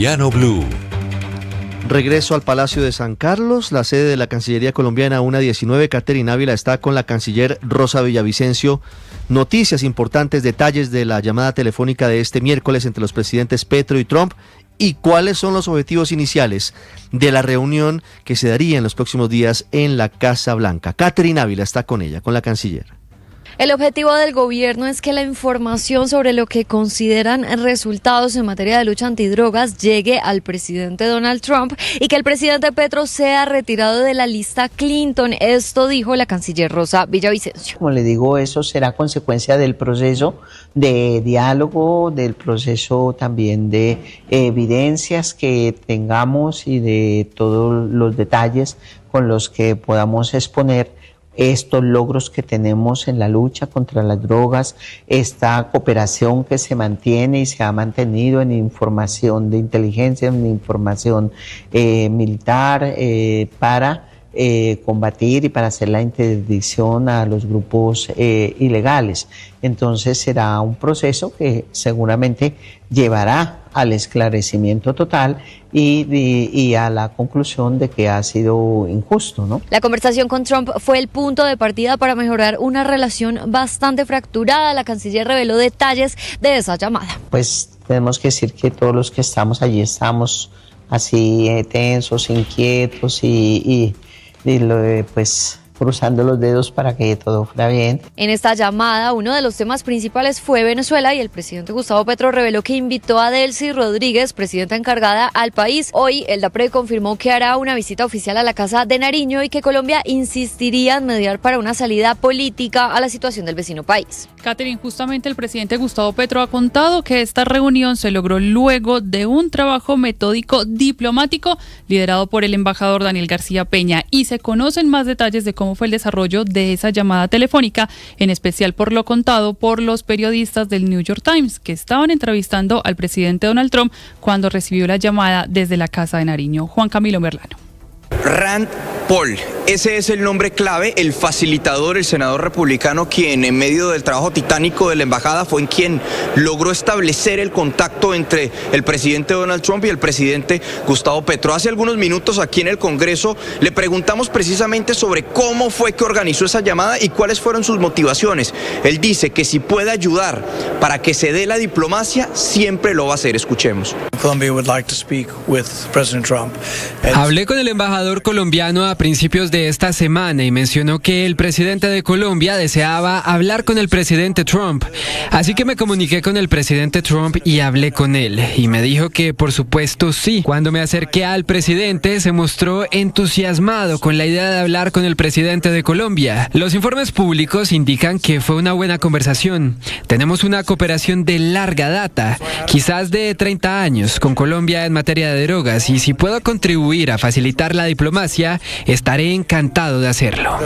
Colombiano Blue. Regreso al Palacio de San Carlos, la sede de la Cancillería colombiana, 1:19. Catherine Ávila está con la canciller Rosa Villavicencio. Noticias importantes, detalles de la llamada telefónica de este miércoles entre los presidentes Petro y Trump, y cuáles son los objetivos iniciales de la reunión que se daría en los próximos días en la Casa Blanca. Catherine Ávila está con ella, con la canciller. El objetivo del gobierno es que la información sobre lo que consideran resultados en materia de lucha antidrogas llegue al presidente Donald Trump y que el presidente Petro sea retirado de la lista Clinton. Esto dijo la canciller Rosa Villavicencio. Como le digo, eso será consecuencia del proceso de diálogo, del proceso también de evidencias que tengamos y de todos los detalles con los que podamos exponer estos logros que tenemos en la lucha contra las drogas, esta cooperación que se mantiene y se ha mantenido en información de inteligencia, en información militar, para combatir y para hacer la interdicción a los grupos ilegales. Entonces será un proceso que seguramente llevará al esclarecimiento total y a la conclusión de que ha sido injusto, ¿no? La conversación con Trump fue el punto de partida para mejorar una relación bastante fracturada. La canciller reveló detalles de esa llamada. Pues tenemos que decir que todos los que estamos allí estamos así tensos, inquietos y pues cruzando los dedos para que todo fuera bien. En esta llamada, uno de los temas principales fue Venezuela y el presidente Gustavo Petro reveló que invitó a Delcy Rodríguez, presidenta encargada, al país. Hoy, el DAPRE confirmó que hará una visita oficial a la Casa de Nariño y que Colombia insistiría en mediar para una salida política a la situación del vecino país. Catherine, justamente el presidente Gustavo Petro ha contado que esta reunión se logró luego de un trabajo metódico diplomático liderado por el embajador Daniel García Peña, y se conocen más detalles de cómo fue el desarrollo de esa llamada telefónica, en especial por lo contado por los periodistas del New York Times, que estaban entrevistando al presidente Donald Trump cuando recibió la llamada desde la Casa de Nariño. Juan Camilo Merlano. Rand Paul, ese es el nombre clave, el facilitador, el senador republicano, quien en medio del trabajo titánico de la embajada fue en quien logró establecer el contacto entre el presidente Donald Trump y el presidente Gustavo Petro. Hace algunos minutos aquí en el Congreso le preguntamos precisamente sobre cómo fue que organizó esa llamada y cuáles fueron sus motivaciones. Él dice que si puede ayudar para que se dé la diplomacia, siempre lo va a hacer. Escuchemos. Hablé con el embajador colombiano a principios de esta semana y mencionó que el presidente de Colombia deseaba hablar con el presidente Trump. Así que me comuniqué con el presidente Trump y hablé con él. Y me dijo que por supuesto sí. Cuando me acerqué al presidente se mostró entusiasmado con la idea de hablar con el presidente de Colombia. Los informes públicos indican que fue una buena conversación. Tenemos una cooperación de larga data, quizás de 30 años, con Colombia en materia de drogas, y si puedo contribuir a facilitar la diplomacia, estaré encantado de hacerlo.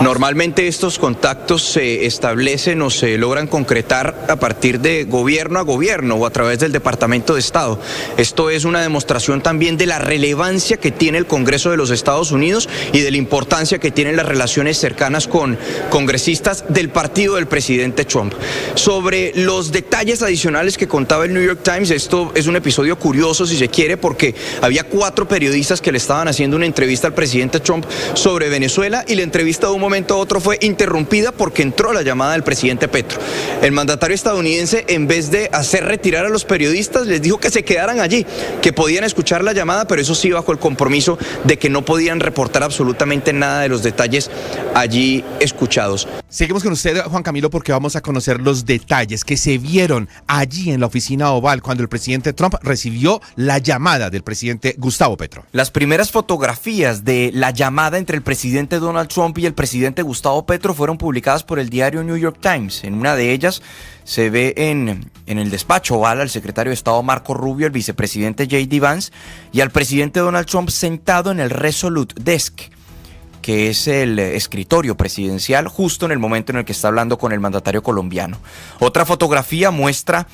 Normalmente estos contactos se establecen o se logran concretar a partir de gobierno a gobierno o a través del Departamento de Estado. Esto es una demostración también de la relevancia que tiene el Congreso de los Estados Unidos y de la importancia que tienen las relaciones cercanas con congresistas del partido del presidente Trump. Sobre los detalles adicionales que contaba el New York Times, esto es un episodio curioso si se quiere, porque había 4 periodistas que le estaban haciendo una entrevista al presidente Trump sobre Venezuela y la entrevista de un momento a otro fue interrumpida porque entró la llamada del presidente Petro. El mandatario estadounidense, en vez de hacer retirar a los periodistas, les dijo que se quedaran allí, que podían escuchar la llamada, pero eso sí bajo el compromiso de que no podían reportar absolutamente nada de los detalles allí escuchados. Seguimos con usted, Juan Camilo, porque vamos a conocer los detalles que se vieron allí en la oficina oval cuando el presidente Trump recibió la llamada del presidente Gustavo Petro. Las primeras fotografías de la llamada entre el presidente Donald Trump y el presidente Gustavo Petro fueron publicadas por el diario New York Times. En una de ellas se ve en el despacho oval al secretario de Estado Marco Rubio, el vicepresidente J.D. Vance y al presidente Donald Trump sentado en el Resolute Desk, que es el escritorio presidencial, justo en el momento en el que está hablando con el mandatario colombiano. Otra fotografía muestra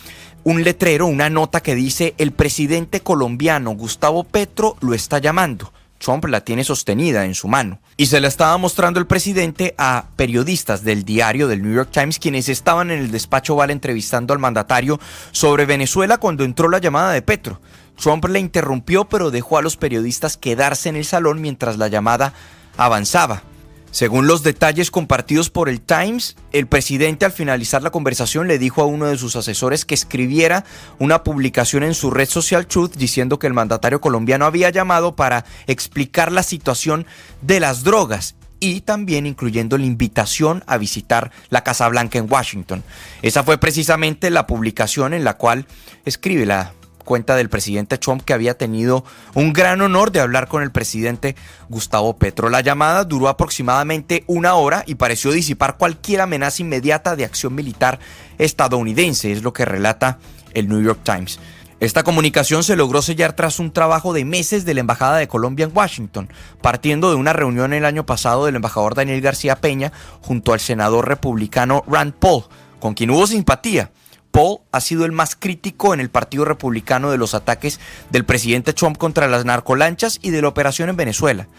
un letrero, una nota que dice: el presidente colombiano Gustavo Petro lo está llamando. Trump la tiene sostenida en su mano y se la estaba mostrando el presidente a periodistas del diario del New York Times, quienes estaban en el despacho Oval entrevistando al mandatario sobre Venezuela cuando entró la llamada de Petro. Trump le interrumpió, pero dejó a los periodistas quedarse en el salón mientras la llamada avanzaba. Según los detalles compartidos por el Times, el presidente al finalizar la conversación le dijo a uno de sus asesores que escribiera una publicación en su red social Truth diciendo que el mandatario colombiano había llamado para explicar la situación de las drogas y también incluyendo la invitación a visitar la Casa Blanca en Washington. Esa fue precisamente la publicación en la cual escribe la cuenta del presidente Trump que había tenido un gran honor de hablar con el presidente Gustavo Petro. La llamada duró aproximadamente 1 hora y pareció disipar cualquier amenaza inmediata de acción militar estadounidense, es lo que relata el New York Times. Esta comunicación se logró sellar tras un trabajo de meses de la Embajada de Colombia en Washington, partiendo de una reunión el año pasado del embajador Daniel García Peña junto al senador republicano Rand Paul, con quien hubo simpatía. Paul ha sido el más crítico en el Partido Republicano de los ataques del presidente Trump contra las narcolanchas y de la operación en Venezuela.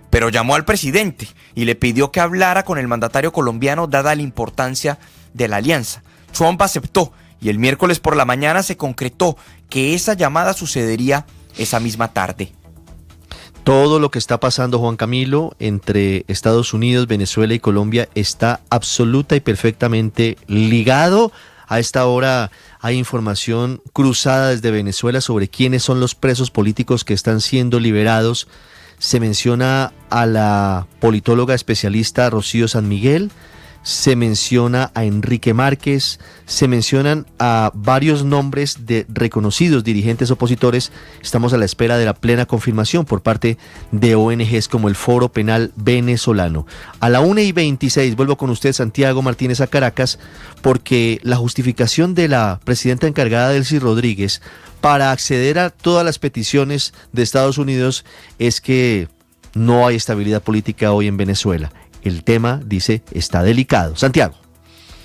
Pero llamó al presidente y le pidió que hablara con el mandatario colombiano dada la importancia de la alianza. Trump aceptó y el miércoles por la mañana se concretó que esa llamada sucedería esa misma tarde. Todo lo que está pasando, Juan Camilo, entre Estados Unidos, Venezuela y Colombia está absoluta y perfectamente ligado. A esta hora hay información cruzada desde Venezuela sobre quiénes son los presos políticos que están siendo liberados. Se menciona a la politóloga especialista Rocío San Miguel, se menciona a Enrique Márquez, se mencionan a varios nombres de reconocidos dirigentes opositores. Estamos a la espera de la plena confirmación por parte de ONGs como el Foro Penal Venezolano. A la 1:26 vuelvo con usted, Santiago Martínez, a Caracas, porque la justificación de la presidenta encargada, Delcy Rodríguez, para acceder a todas las peticiones de Estados Unidos es que no hay estabilidad política hoy en Venezuela. El tema, dice, está delicado. Santiago.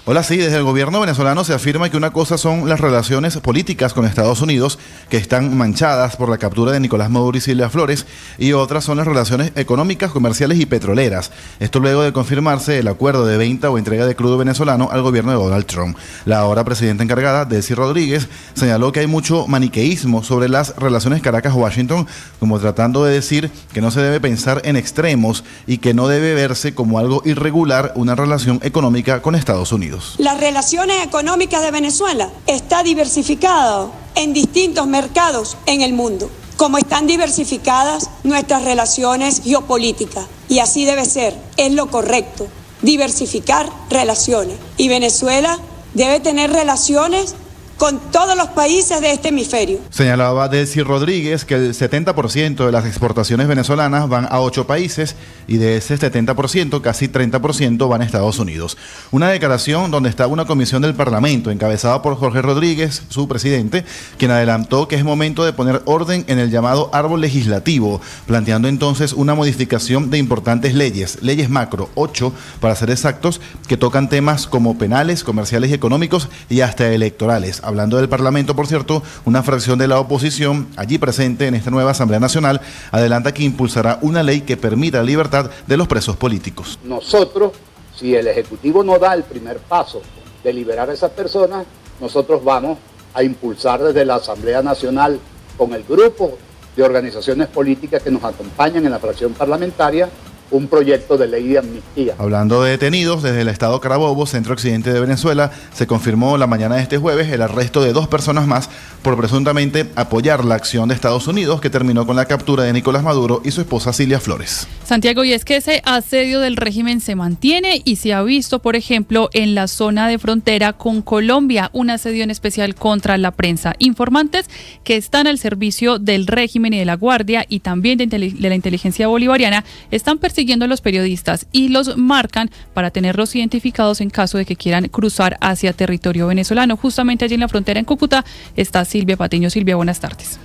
Hola, sí, desde el gobierno venezolano se afirma que una cosa son las relaciones políticas con Estados Unidos, que están manchadas por la captura de Nicolás Maduro y Silvia Flores, y otras son las relaciones económicas, comerciales y petroleras. Esto luego de confirmarse el acuerdo de venta o entrega de crudo venezolano al gobierno de Donald Trump. La ahora presidenta encargada, Delcy Rodríguez, señaló que hay mucho maniqueísmo sobre las relaciones Caracas-Washington, como tratando de decir que no se debe pensar en extremos y que no debe verse como algo irregular una relación económica con Estados Unidos. Las relaciones económicas de Venezuela está diversificado en distintos mercados en el mundo, como están diversificadas nuestras relaciones geopolíticas. Y así debe ser, es lo correcto, diversificar relaciones. Y Venezuela debe tener relaciones con todos los países de este hemisferio. Señalaba Delcy Rodríguez que el 70% de las exportaciones venezolanas van a 8 países y de ese 70%, casi 30% van a Estados Unidos. Una declaración donde estaba una comisión del Parlamento encabezada por Jorge Rodríguez, su presidente, quien adelantó que es momento de poner orden en el llamado árbol legislativo, planteando entonces una modificación de importantes leyes macro, 8 para ser exactos, que tocan temas como penales, comerciales y económicos y hasta electorales. Hablando del Parlamento, por cierto, una fracción de la oposición, allí presente en esta nueva Asamblea Nacional, adelanta que impulsará una ley que permita la libertad de los presos políticos. Nosotros, si el Ejecutivo no da el primer paso de liberar a esas personas, nosotros vamos a impulsar desde la Asamblea Nacional con el grupo de organizaciones políticas que nos acompañan en la fracción parlamentaria, un proyecto de ley de amnistía. Hablando de detenidos, desde el estado Carabobo, centro occidente de Venezuela, se confirmó la mañana de este jueves el arresto de 2 personas más por presuntamente apoyar la acción de Estados Unidos que terminó con la captura de Nicolás Maduro y su esposa Silvia Flores. Santiago, y es que ese asedio del régimen se mantiene y se ha visto, por ejemplo, en la zona de frontera con Colombia, un asedio en especial contra la prensa. Informantes que están al servicio del régimen y de la Guardia y también de la inteligencia bolivariana están persiguiendo a los periodistas y los marcan para tenerlos identificados en caso de que quieran cruzar hacia territorio venezolano. Justamente allí en la frontera en Cúcuta está Silvia Patiño. Silvia, buenas tardes.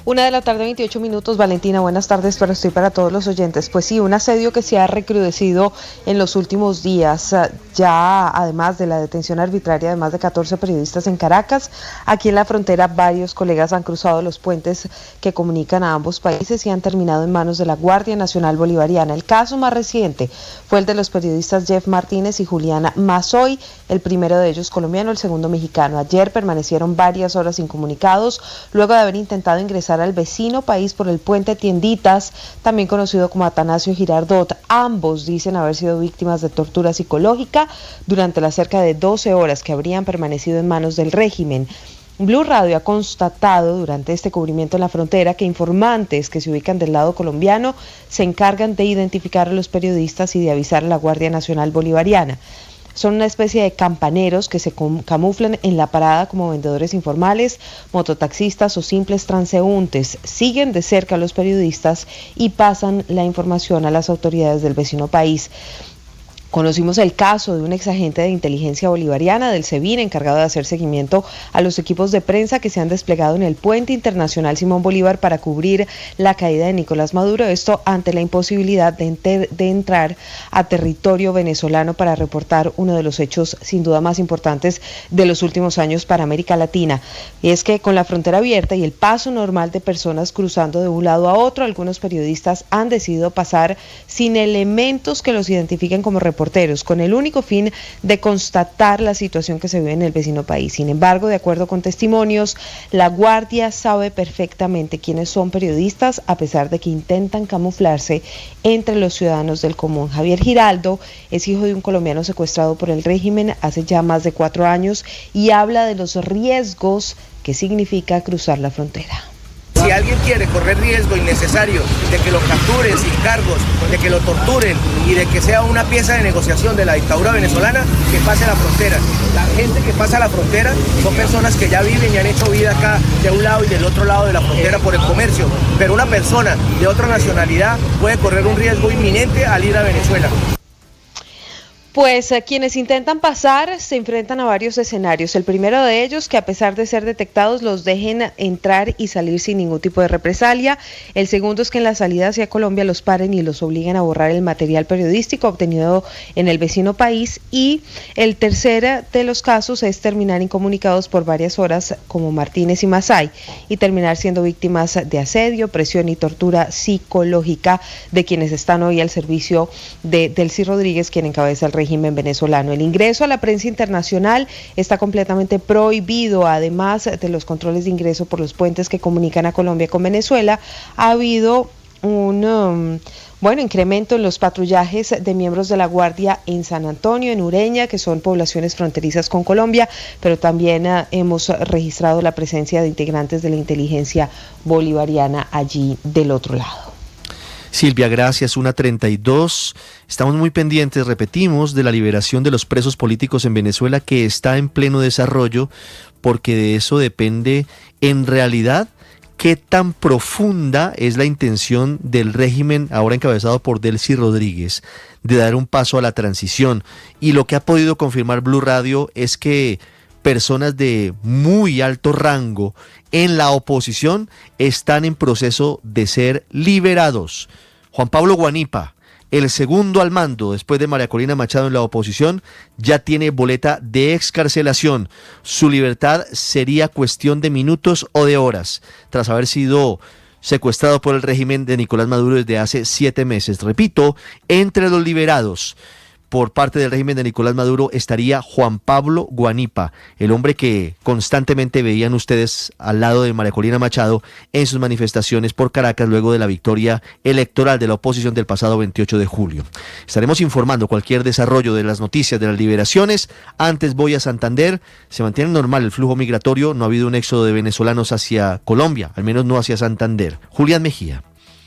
1:28 p.m. Valentina, buenas tardes para usted y para todos los oyentes. Pues sí, un asedio que se ha recrudecido en los últimos días, ya además de la detención arbitraria de más de 14 periodistas en Caracas. Aquí en la frontera varios colegas han cruzado los puentes que comunican a ambos países y han terminado en manos de la Guardia Nacional Bolivariana. El caso más reciente fue el de los periodistas Jeff Martínez y Juliana Mazoy, el primero de ellos colombiano, el segundo mexicano. Ayer permanecieron varias horas incomunicados luego de haber intentado ingresar al vecino país por el puente Tienditas, también conocido como Atanasio Girardot. Ambos dicen haber sido víctimas de tortura psicológica durante las cerca de 12 horas que habrían permanecido en manos del régimen. Blue Radio ha constatado durante este cubrimiento en la frontera que informantes que se ubican del lado colombiano se encargan de identificar a los periodistas y de avisar a la Guardia Nacional Bolivariana. Son una especie de campaneros que se camuflan en la parada como vendedores informales, mototaxistas o simples transeúntes. Siguen de cerca a los periodistas y pasan la información a las autoridades del vecino país. Conocimos el caso de un exagente de inteligencia bolivariana del SEBIN encargado de hacer seguimiento a los equipos de prensa que se han desplegado en el puente internacional Simón Bolívar para cubrir la caída de Nicolás Maduro, esto ante la imposibilidad de entrar a territorio venezolano para reportar uno de los hechos sin duda más importantes de los últimos años para América Latina. Y es que con la frontera abierta y el paso normal de personas cruzando de un lado a otro, algunos periodistas han decidido pasar sin elementos que los identifiquen como reporteros, con el único fin de constatar la situación que se vive en el vecino país. Sin embargo, de acuerdo con testimonios, la Guardia sabe perfectamente quiénes son periodistas, a pesar de que intentan camuflarse entre los ciudadanos del común. Javier Giraldo es hijo de un colombiano secuestrado por el régimen hace ya más de 4 años y habla de los riesgos que significa cruzar la frontera. Si alguien quiere correr riesgo innecesario de que lo capturen sin cargos, de que lo torturen y de que sea una pieza de negociación de la dictadura venezolana, que pase a la frontera. La gente que pasa a la frontera son personas que ya viven y han hecho vida acá de un lado y del otro lado de la frontera por el comercio, pero una persona de otra nacionalidad puede correr un riesgo inminente al ir a Venezuela. Pues quienes intentan pasar se enfrentan a varios escenarios. El primero de ellos, que a pesar de ser detectados los dejen entrar y salir sin ningún tipo de represalia. El segundo es que en la salida hacia Colombia los paren y los obliguen a borrar el material periodístico obtenido en el vecino país. Y el tercer de los casos es terminar incomunicados por varias horas como Martínez y Mazoy y terminar siendo víctimas de asedio, presión y tortura psicológica de quienes están hoy al servicio de Delcy Rodríguez, quien encabeza el régimen venezolano. El ingreso a la prensa internacional está completamente prohibido. Además de los controles de ingreso por los puentes que comunican a Colombia con Venezuela, ha habido un incremento en los patrullajes de miembros de la Guardia en San Antonio, en Ureña, que son poblaciones fronterizas con Colombia, pero también hemos registrado la presencia de integrantes de la inteligencia bolivariana allí del otro lado. Silvia, gracias. 1:32. Estamos muy pendientes, repetimos, de la liberación de los presos políticos en Venezuela, que está en pleno desarrollo, porque de eso depende, en realidad, qué tan profunda es la intención del régimen, ahora encabezado por Delcy Rodríguez, de dar un paso a la transición. Y lo que ha podido confirmar Blue Radio es que personas de muy alto rango en la oposición están en proceso de ser liberados. Juan Pablo Guanipa, el segundo al mando después de María Corina Machado en la oposición, ya tiene boleta de excarcelación. Su libertad sería cuestión de minutos o de horas, tras haber sido secuestrado por el régimen de Nicolás Maduro desde hace 7 meses. Repito, entre los liberados por parte del régimen de Nicolás Maduro estaría Juan Pablo Guanipa, el hombre que constantemente veían ustedes al lado de María Corina Machado en sus manifestaciones por Caracas luego de la victoria electoral de la oposición del pasado 28 de julio. Estaremos informando cualquier desarrollo de las noticias de las liberaciones. Antes voy a Santander. Se mantiene normal el flujo migratorio, no ha habido un éxodo de venezolanos hacia Colombia, al menos no hacia Santander. Julián Mejía.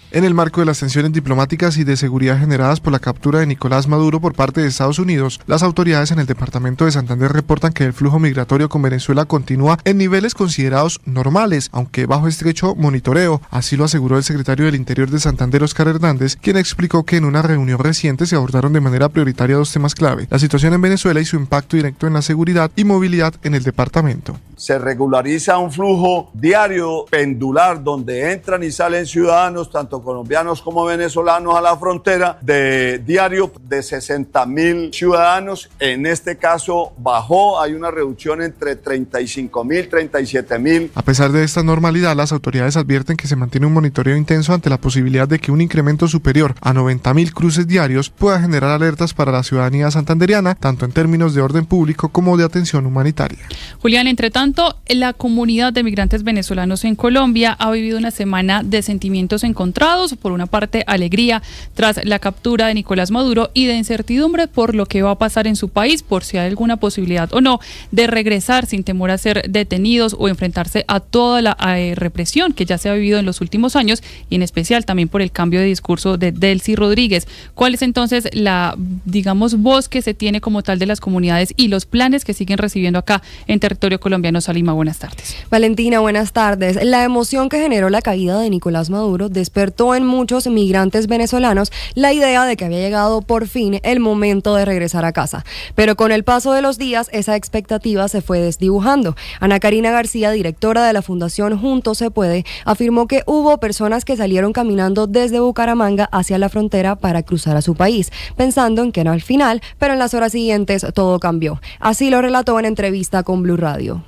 En el marco de las tensiones diplomáticas y de seguridad generadas por la captura de Nicolás Maduro por parte de Estados Unidos, las autoridades en el departamento de Santander reportan que el flujo migratorio con Venezuela continúa en niveles considerados normales, aunque bajo estrecho monitoreo. Así lo aseguró el secretario del Interior de Santander, Óscar Hernández, quien explicó que en una reunión reciente se abordaron de manera prioritaria dos temas clave: la situación en Venezuela y su impacto directo en la seguridad y movilidad en el departamento. Se regulariza un flujo diario pendular donde entran y salen ciudadanos, tanto colombianos como venezolanos, a la frontera, de diario de 60.000 ciudadanos. En este caso bajó, hay una reducción entre 35.000, 37.000. A pesar de esta normalidad, las autoridades advierten que se mantiene un monitoreo intenso ante la posibilidad de que un incremento superior a 90.000 cruces diarios pueda generar alertas para la ciudadanía santanderiana, tanto en términos de orden público como de atención humanitaria. Julián, entre tanto, la comunidad de migrantes venezolanos en Colombia ha vivido una semana de sentimientos encontrados. Por una parte, alegría tras la captura de Nicolás Maduro y de incertidumbre por lo que va a pasar en su país, por si hay alguna posibilidad o no de regresar sin temor a ser detenidos o enfrentarse a toda la represión que ya se ha vivido en los últimos años, y en especial también por el cambio de discurso de Delcy Rodríguez. ¿Cuál es entonces la, voz que se tiene como tal de las comunidades y los planes que siguen recibiendo acá en territorio colombiano? Salima, buenas tardes. Valentina, buenas tardes. La emoción que generó la caída de Nicolás Maduro despertó en muchos migrantes venezolanos la idea de que había llegado por fin el momento de regresar a casa. Pero con el paso de los días, esa expectativa se fue desdibujando. Ana Karina García, directora de la Fundación Juntos se Puede, afirmó que hubo personas que salieron caminando desde Bucaramanga hacia la frontera para cruzar a su país, pensando en que no al final, pero en las horas siguientes todo cambió. Así lo relató en entrevista con Blue Radio.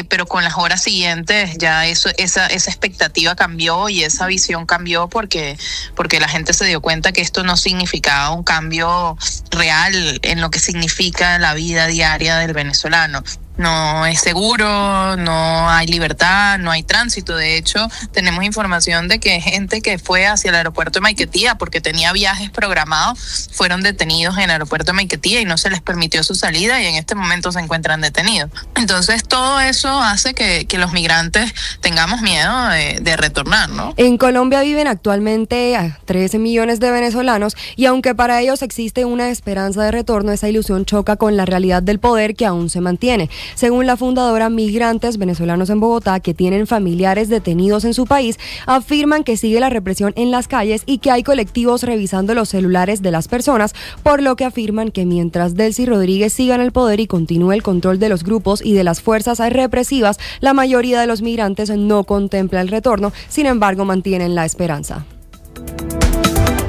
Pero con las horas siguientes ya esa expectativa cambió y esa visión cambió porque la gente se dio cuenta que esto no significaba un cambio real en lo que significa la vida diaria del venezolano. No es seguro, no hay libertad, no hay tránsito. De hecho, tenemos información de que gente que fue hacia el aeropuerto de Maiquetía porque tenía viajes programados, fueron detenidos en el aeropuerto de Maiquetía y no se les permitió su salida y en este momento se encuentran detenidos. Entonces, todo eso hace que los migrantes tengamos miedo de retornar, ¿no? En Colombia viven actualmente 13 millones de venezolanos y aunque para ellos existe una esperanza de retorno, esa ilusión choca con la realidad del poder que aún se mantiene. Según la fundadora Migrantes Venezolanos en Bogotá, que tienen familiares detenidos en su país, afirman que sigue la represión en las calles y que hay colectivos revisando los celulares de las personas, por lo que afirman que mientras Delcy Rodríguez siga en el poder y continúe el control de los grupos y de las fuerzas represivas, la mayoría de los migrantes no contempla el retorno, sin embargo mantienen la esperanza.